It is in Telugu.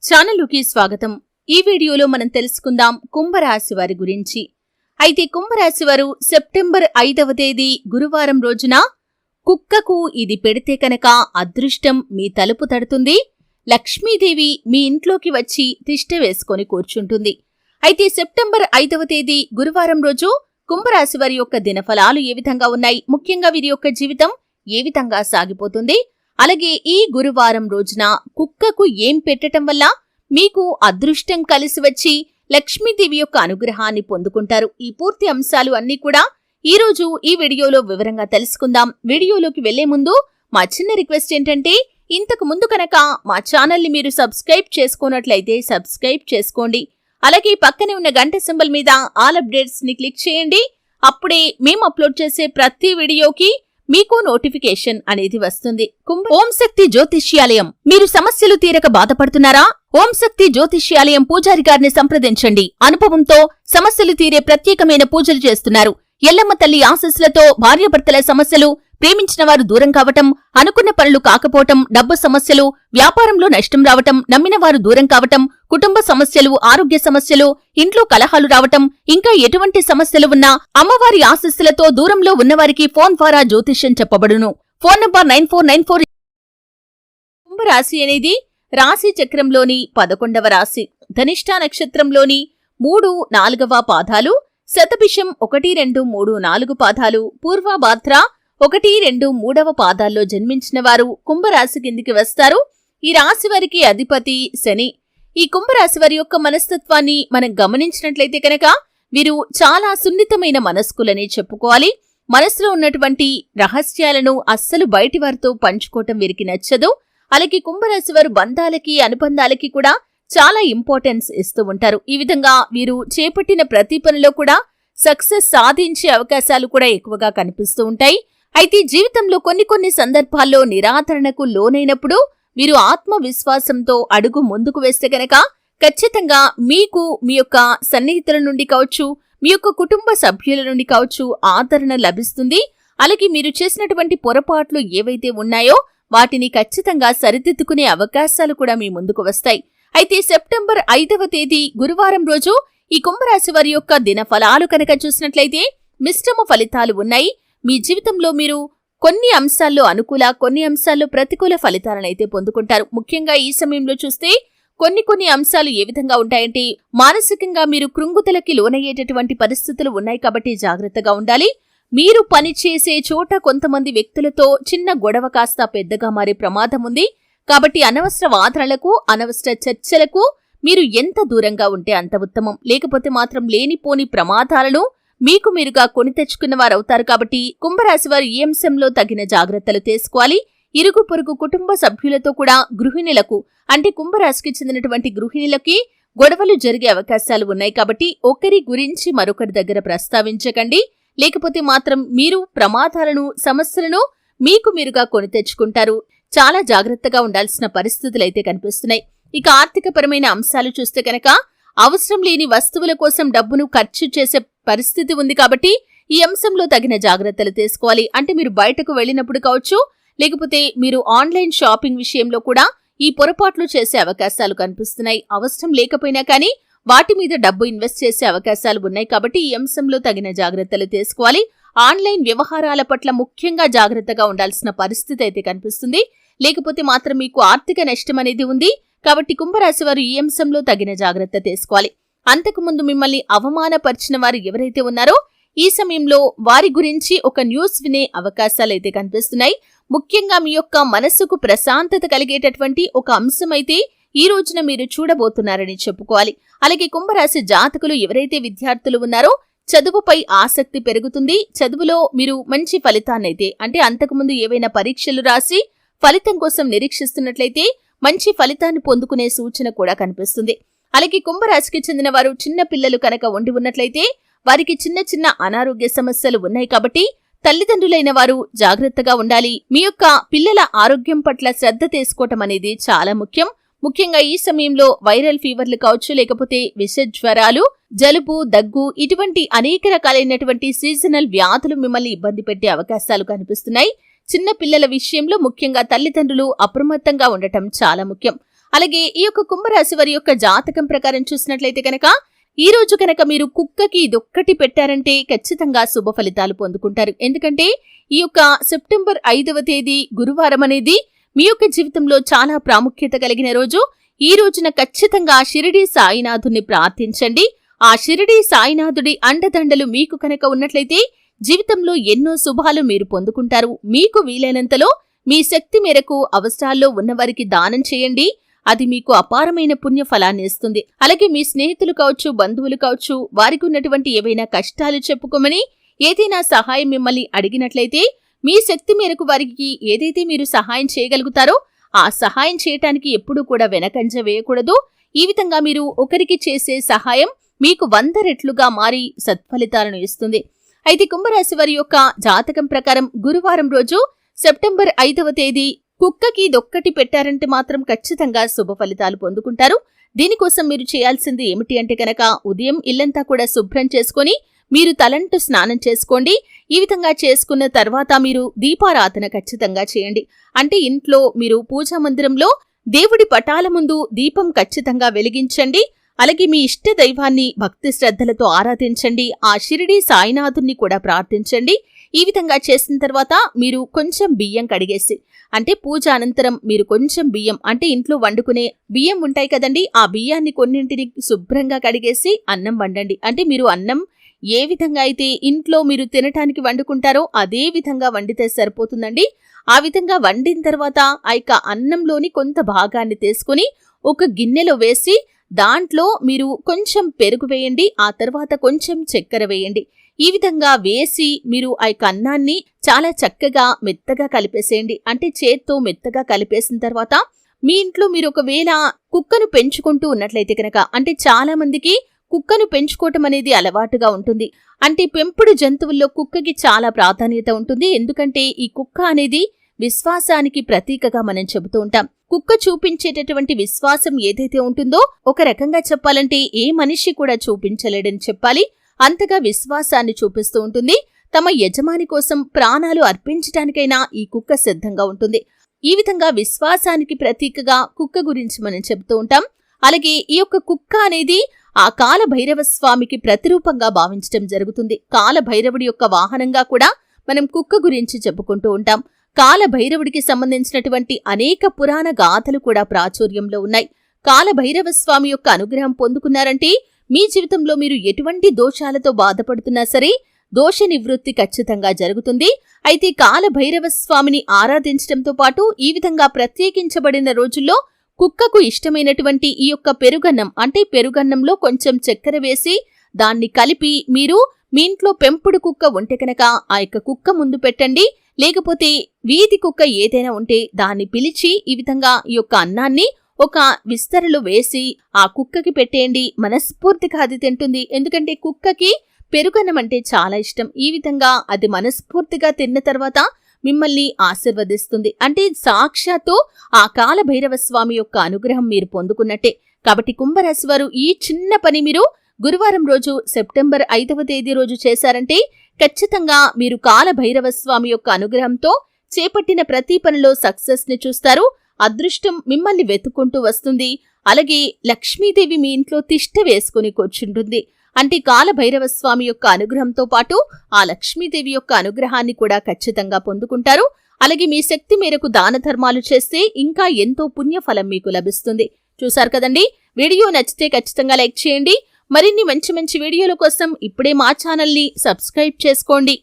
ఛానలుకి స్వాగతం. ఈ వీడియోలో మనం తెలుసుకుందాం కుంభరాశి వారి గురించి. అయితే కుంభరాశి వారు సెప్టెంబర్ 5వ తేదీ గురువారం రోజున కుక్కకు ఇది పెడితే కనుక అదృష్టం మీ తలుపు తడుతుంది, లక్ష్మీదేవి మీ ఇంట్లోకి వచ్చి తిష్ట వేసుకొని కూర్చుంటుంది. అయితే సెప్టెంబర్ 5వ తేదీ గురువారం రోజు కుంభరాశి వారి యొక్క దినఫలాలు ఏ విధంగా ఉన్నాయి, ముఖ్యంగా వీరి యొక్క జీవితం ఏ విధంగా సాగిపోతుంది, అలాగే ఈ గురువారం రోజున కుక్కకు ఏం పెట్టడం వల్ల మీకు అదృష్టం కలిసి వచ్చి లక్ష్మీదేవి యొక్క అనుగ్రహాన్ని పొందుకుంటారు. ఈ పూర్తి అంశాలు అన్నీ కూడా ఈ రోజు ఈ వీడియోలో వివరంగా తెలుసుకుందాం. వీడియోలోకి వెళ్లే ముందు మా చిన్న రిక్వెస్ట్ ఏంటంటే, ఇంతకు ముందు కనుక మా ఛానల్ని మీరు సబ్స్క్రైబ్ చేసుకున్నట్లయితే సబ్స్క్రైబ్ చేసుకోండి. అలాగే పక్కనే ఉన్న గంట సింబల్ మీద ఆల్ అప్డేట్స్ ని క్లిక్ చేయండి. అప్పుడే మేము అప్లోడ్ చేసే ప్రతి వీడియోకి మీకు నోటిఫికేషన్ అనేది వస్తుంది. ఓం శక్తి జ్యోతిష్యాలయం. మీరు సమస్యలు తీరక బాధపడుతున్నారా? ఓం శక్తి జ్యోతిష్యాలయం పూజారి గారిని సంప్రదించండి. అనుభవంతో సమస్యలు తీరే ప్రత్యేకమైన పూజలు చేస్తున్నారు. ఎల్లమ్మ తల్లి ఆశీస్సులతో భార్యాభర్తల సమస్యలు, ప్రేమించిన వారు దూరం కావటం, అనుకున్న పనులు కాకపోవటం, డబ్బు సమస్యలు, వ్యాపారంలో నష్టం రావటం, నమ్మిన వారు దూరం కావటం, కుటుంబ సమస్యలు, ఆరోగ్య సమస్యలు, ఇంట్లో కలహాలు రావటం, ఇంకా ఎటువంటి సమస్యలు ఉన్నా అమ్మవారి ఆశీస్సులతో దూరంలో ఉన్నవారికి ఫోన్ ద్వారా జ్యోతిష్యం చెప్పబడును. Phone number 9494. కుంభరాశి అనేది రాశి చక్రంలోని 11వ రాశి. ధనిష్ఠా నక్షత్రంలోని 3, 4వ పాదాలు, శతభిషం 1, 2, 3, 4 పాదాలు, పూర్వభాద్ర 1, 2, 3వ పాదాల్లో జన్మించిన వారు కుంభరాశి కిందికి వస్తారు. ఈ రాశి వారికి అధిపతి శని. ఈ కుంభరాశి వారి యొక్క మనస్తత్వాన్ని మనం గమనించినట్లయితే కనుక వీరు చాలా సున్నితమైన మనస్కులని చెప్పుకోవాలి. మనసులో ఉన్నటువంటి రహస్యాలను అస్సలు బయటి వారితో పంచుకోవటం వీరికి నచ్చదు. అలాగే కుంభరాశి వారు బంధాలకి, అనుబంధాలకి కూడా చాలా ఇంపార్టెన్స్ ఇస్తూ ఉంటారు. ఈ విధంగా వీరు చేపట్టిన ప్రతి పనిలో కూడా సక్సెస్ సాధించే అవకాశాలు కూడా ఎక్కువగా కనిపిస్తూ ఉంటాయి. అయితే జీవితంలో కొన్ని సందర్భాల్లో నిరాదరణకు లోనైనప్పుడు మీరు ఆత్మవిశ్వాసంతో అడుగు ముందుకు వేస్తే కనుక ఖచ్చితంగా మీకు మీ యొక్క సన్నిహితుల నుండి కావచ్చు, మీ యొక్క కుటుంబ సభ్యుల నుండి కావచ్చు ఆదరణ లభిస్తుంది. అలాగే మీరు చేసినటువంటి పొరపాట్లు ఏవైతే ఉన్నాయో వాటిని ఖచ్చితంగా సరిదిద్దుకునే అవకాశాలు కూడా మీ ముందుకు వస్తాయి. అయితే సెప్టెంబర్ 5వ తేదీ గురువారం రోజు ఈ కుంభరాశి వారి యొక్క దిన ఫలాలు కనుక చూసినట్లయితే మిశ్రమ ఫలితాలు ఉన్నాయి. మీ జీవితంలో మీరు కొన్ని అంశాల్లో అనుకూల, కొన్ని అంశాల్లో ప్రతికూల ఫలితాలనైతే పొందుకుంటారు. ముఖ్యంగా ఈ సమయంలో చూస్తే కొన్ని అంశాలు ఏ విధంగా ఉంటాయంటే, మానసికంగా మీరు కృంగుదలకి లోనయ్యేటటువంటి పరిస్థితులు ఉన్నాయి కాబట్టి జాగ్రత్తగా ఉండాలి. మీరు పనిచేసే చోట కొంతమంది వ్యక్తులతో చిన్న గొడవ కాస్త పెద్దగా మారే ప్రమాదం ఉంది. కాబట్టి అనవసర వాదనలకు, అనవసర చర్చలకు మీరు ఎంత దూరంగా ఉంటే అంత ఉత్తమం. లేకపోతే మాత్రం లేనిపోని ప్రమాదాలను మీకు మీరుగా కొని తెచ్చుకున్న వారవుతారు. కాబట్టి కుంభరాశి వారు ఈ అంశంలో తగిన జాగ్రత్తలు తీసుకోవాలి. ఇరుగు పొరుగు కుటుంబ సభ్యులతో కూడా గృహిణులకు, అంటే కుంభరాశికి చెందినటువంటి గృహిణులకి గొడవలు జరిగే అవకాశాలు ఉన్నాయి. కాబట్టి ఒకరి గురించి మరొకరి దగ్గర ప్రస్తావించకండి. లేకపోతే మాత్రం మీరు ప్రమాదాలను, సమస్యలను మీకు మీరుగా కొని తెచ్చుకుంటారు. చాలా జాగ్రత్తగా ఉండాల్సిన పరిస్థితులైతే కనిపిస్తున్నాయి. ఇక ఆర్థికపరమైన అంశాలు చూస్తే కనుక అవసరం లేని వస్తువుల కోసం డబ్బును ఖర్చు చేసే పరిస్థితి ఉంది. కాబట్టి ఈ అంశంలో తగిన జాగ్రత్తలు తీసుకోవాలి. అంటే మీరు బయటకు వెళ్ళినప్పుడు కావచ్చు, లేకపోతే మీరు ఆన్లైన్ షాపింగ్ విషయంలో కూడా ఈ పొరపాట్లు చేసే అవకాశాలు కనిపిస్తున్నాయి. అవసరం లేకపోయినా కానీ వాటి మీద డబ్బు ఇన్వెస్ట్ చేసే అవకాశాలు ఉన్నాయి. కాబట్టి ఈ అంశంలో తగిన జాగ్రత్తలు తీసుకోవాలి. ఆన్లైన్ వ్యవహారాల పట్ల ముఖ్యంగా జాగ్రత్తగా ఉండాల్సిన పరిస్థితి అయితే కనిపిస్తుంది. లేకపోతే మాత్రం మీకు ఆర్థిక నష్టం అనేది ఉంది. కాబట్టి కుంభరాశి వారు ఈ అంశంలో తగిన జాగ్రత్త తీసుకోవాలి. అంతకుముందు మిమ్మల్ని అవమానపరిచిన వారు ఎవరైతే ఉన్నారో ఈ సమయంలో వారి గురించి ఒక న్యూస్ వినే అవకాశాలైతే కనిపిస్తున్నాయి. ముఖ్యంగా మీ యొక్క మనస్సుకు ప్రశాంతత కలిగేటటువంటి ఒక అంశమైతే ఈ రోజున మీరు చూడబోతున్నారని చెప్పుకోవాలి. అలాగే కుంభరాశి జాతకులు ఎవరైతే విద్యార్థులు ఉన్నారో చదువుపై ఆసక్తి పెరుగుతుంది. చదువులో మీరు మంచి ఫలితాన్నైతే, అంటే అంతకుముందు ఏవైనా పరీక్షలు రాసి ఫలితం కోసం నిరీక్షిస్తున్నట్లయితే మంచి ఫలితాన్ని పొందుకునే సూచన కూడా కనిపిస్తుంది. అలాగే కుంభరాశికి చెందిన వారు చిన్న పిల్లలు కనుక ఉండి ఉన్నట్లయితే వారికి చిన్న అనారోగ్య సమస్యలు ఉన్నాయి. కాబట్టి తల్లిదండ్రులైన వారు జాగ్రత్తగా ఉండాలి. మీ యొక్క పిల్లల ఆరోగ్యం పట్ల శ్రద్ధ తీసుకోవటం అనేది చాలా ముఖ్యం. ముఖ్యంగా ఈ సమయంలో వైరల్ ఫీవర్లు కావచ్చు, లేకపోతే విష జ్వరాలు, జలుబు, దగ్గు, ఇటువంటి అనేక రకాలైనటువంటి సీజనల్ వ్యాధులు మిమ్మల్ని ఇబ్బంది పెట్టే అవకాశాలు కనిపిస్తున్నాయి. చిన్న పిల్లల విషయంలో ముఖ్యంగా తల్లిదండ్రులు అప్రమత్తంగా ఉండటం చాలా ముఖ్యం. అలాగే ఈ యొక్క కుంభరాశి వారి యొక్క జాతకం ప్రకారం చూసినట్లయితే కనుక ఈ రోజు కనుక మీరు కుక్కకి ఇదొక్కటి పెట్టారంటే ఖచ్చితంగా శుభ ఫలితాలు పొందుకుంటారు. ఎందుకంటే ఈ యొక్క సెప్టెంబర్ 5వ తేదీ గురువారం అనేది మీ యొక్క జీవితంలో చాలా ప్రాముఖ్యత కలిగిన రోజు. ఈ రోజున ఖచ్చితంగా షిరిడీ సాయినాథుని ప్రార్థించండి. ఆ షిరిడీ సాయినాథుడి అండదండలు మీకు కనుక ఉన్నట్లయితే జీవితంలో ఎన్నో శుభాలు మీరు పొందుకుంటారు. మీకు వీలైనంతలో మీ శక్తి మేరకు అవసరాల్లో ఉన్నవారికి దానం చేయండి. అది మీకు అపారమైన పుణ్య ఫలాన్ని ఇస్తుంది. అలాగే మీ స్నేహితులు కావచ్చు, బంధువులు కావచ్చు, వారికి ఉన్నటువంటి ఏవైనా కష్టాలు చెప్పుకోమని ఏదైనా సహాయం మిమ్మల్ని అడిగినట్లయితే మీ శక్తి మేరకు వారికి ఏదైతే మీరు సహాయం చేయగలుగుతారో ఆ సహాయం చేయటానికి ఎప్పుడూ కూడా వెనకంజ వేయకూడదు. ఈ విధంగా మీరు ఒకరికి చేసే సహాయం మీకు 100 రెట్లుగా మారి సత్ఫలితాలను ఇస్తుంది. అయితే కుంభరాశి వారి యొక్క జాతకం ప్రకారం గురువారం రోజు సెప్టెంబర్ 5వ తేదీ కుక్కకి ఇదొక్కటి పెట్టారంటే మాత్రం ఖచ్చితంగా శుభ ఫలితాలు పొందుకుంటారు. దీనికోసం మీరు చేయాల్సింది ఏమిటి అంటే కనుక ఉదయం ఇల్లంతా కూడా శుభ్రం చేసుకుని మీరు తలంటు స్నానం చేసుకోండి. ఈ విధంగా చేసుకున్న తర్వాత మీరు దీపారాధన ఖచ్చితంగా చేయండి. అంటే ఇంట్లో మీరు పూజా మందిరంలో దేవుడి పటాల ముందు దీపం ఖచ్చితంగా వెలిగించండి. అలాగే మీ ఇష్ట దైవాన్ని భక్తి శ్రద్ధలతో ఆరాధించండి. ఆ షిరిడీ సాయినాథుని కూడా ప్రార్థించండి. ఈ విధంగా చేసిన తర్వాత మీరు కొంచెం బియ్యం కడిగేసి, అంటే పూజ అనంతరం మీరు కొంచెం బియ్యం, అంటే ఇంట్లో వండుకునే బియ్యం ఉంటాయి కదండి, ఆ బియ్యాన్ని కొన్నింటిని శుభ్రంగా కడిగేసి అన్నం వండండి. అంటే మీరు అన్నం ఏ విధంగా అయితే ఇంట్లో మీరు తినటానికి వండుకుంటారో అదే విధంగా వండితే సరిపోతుందండి. ఆ విధంగా వండిన తర్వాత ఆ యొక్క అన్నంలోని కొంత భాగాన్ని తీసుకుని ఒక గిన్నెలో వేసి దాంట్లో మీరు కొంచెం పెరుగు వేయండి. ఆ తర్వాత కొంచెం చక్కెర వేయండి. ఈ విధంగా వేసి మీరు ఆ యొక్క అన్నాన్ని చాలా చక్కగా మెత్తగా కలిపేసేయండి. అంటే చేత్తో మెత్తగా కలిపేసిన తర్వాత మీ ఇంట్లో మీరు ఒకవేళ కుక్కను పెంచుకుంటూ ఉన్నట్లయితే కనుక, అంటే చాలా మందికి కుక్కను పెంచుకోవటం అనేది అలవాటుగా ఉంటుంది. అంటే పెంపుడు జంతువుల్లో కుక్కకి చాలా ప్రాధాన్యత ఉంటుంది. ఎందుకంటే ఈ కుక్క అనేది విశ్వాసానికి ప్రతీకగా మనం చెబుతూ ఉంటాం. కుక్క చూపించేటటువంటి విశ్వాసం ఏదైతే ఉంటుందో ఒక రకంగా చెప్పాలంటే ఏ మనిషి కూడా చూపించలేడని చెప్పాలి. అంతగా విశ్వాసాన్ని చూపిస్తూ ఉంటుంది. తమ యజమాని కోసం ప్రాణాలు అర్పించడానికైనా ఈ కుక్క సిద్ధంగా ఉంటుంది. ఈ విధంగా విశ్వాసానికి ప్రతీకగా కుక్క గురించి మనం చెబుతూ ఉంటాం. అలాగే ఈ యొక్క కుక్క అనేది ఆ కాలభైరవ స్వామికి ప్రతిరూపంగా భావించడం జరుగుతుంది. కాలభైరవుడి యొక్క వాహనంగా కూడా మనం కుక్క గురించి చెప్పుకుంటూ ఉంటాం. కాలభైరవుడికి సంబంధించినటువంటి అనేక పురాణ గాథలు కూడా ప్రాచుర్యంలో ఉన్నాయి. కాలభైరవ స్వామి యొక్క అనుగ్రహం పొందుకున్నారంటే మీ జీవితంలో మీరు ఎటువంటి దోషాలతో బాధపడుతున్నా సరే దోష నివృత్తి ఖచ్చితంగా జరుగుతుంది. అయితే కాలభైరవ స్వామిని ఆరాధించడంతో పాటు ఈ విధంగా ప్రత్యేకించబడిన రోజుల్లో కుక్కకు ఇష్టమైనటువంటి ఈ యొక్క పెరుగన్నం, అంటే పెరుగన్నంలో కొంచెం చక్కెర వేసి దాన్ని కలిపి మీరు మీ ఇంట్లో పెంపుడు కుక్క ఉంటే కనుక ఆ యొక్క కుక్క ముందు పెట్టండి. లేకపోతే వీధి కుక్క ఏదైనా ఉంటే దాన్ని పిలిచి ఈ విధంగా ఈ యొక్క అన్నాన్ని ఒక విస్తరలో వేసి ఆ కుక్కకి పెట్టేయండి. మనస్ఫూర్తిగా అది తింటుంది. ఎందుకంటే కుక్కకి పెరుగన్నం అంటే చాలా ఇష్టం. ఈ విధంగా అది మనస్ఫూర్తిగా తిన్న తర్వాత మిమ్మల్ని ఆశీర్వదిస్తుంది. అంటే సాక్షాత్తు ఆ కాలభైరవ స్వామి యొక్క అనుగ్రహం మీరు పొందుకున్నట్టే. కాబట్టి కుంభరాశి వారు ఈ చిన్న పని మీరు గురువారం రోజు సెప్టెంబర్ 5వ తేదీ రోజు చేశారంటే ఖచ్చితంగా మీరు కాలభైరవ స్వామి యొక్క అనుగ్రహంతో చేపట్టిన ప్రతి పనిలో సక్సెస్ ని చూస్తారు. అదృష్టం మిమ్మల్ని వెతుక్కుంటూ వస్తుంది. అలాగే లక్ష్మీదేవి మీ ఇంట్లో తిష్ట వేసుకుని కూర్చుంటుంది. అంటే కాలభైరవ స్వామి యొక్క అనుగ్రహంతో పాటు ఆ లక్ష్మీదేవి యొక్క అనుగ్రహాన్ని కూడా ఖచ్చితంగా పొందుకుంటారు. అలాగే మీ శక్తి మేరకు దాన ధర్మాలు చేస్తే ఇంకా ఎంతో పుణ్యఫలం మీకు లభిస్తుంది. చూశారు కదండి. వీడియో నచ్చితే ఖచ్చితంగా లైక్ చేయండి. మరిన్ని మంచి మంచి వీడియోల కోసం ఇప్పుడే మా ఛానల్ని సబ్స్క్రైబ్ చేసుకోండి.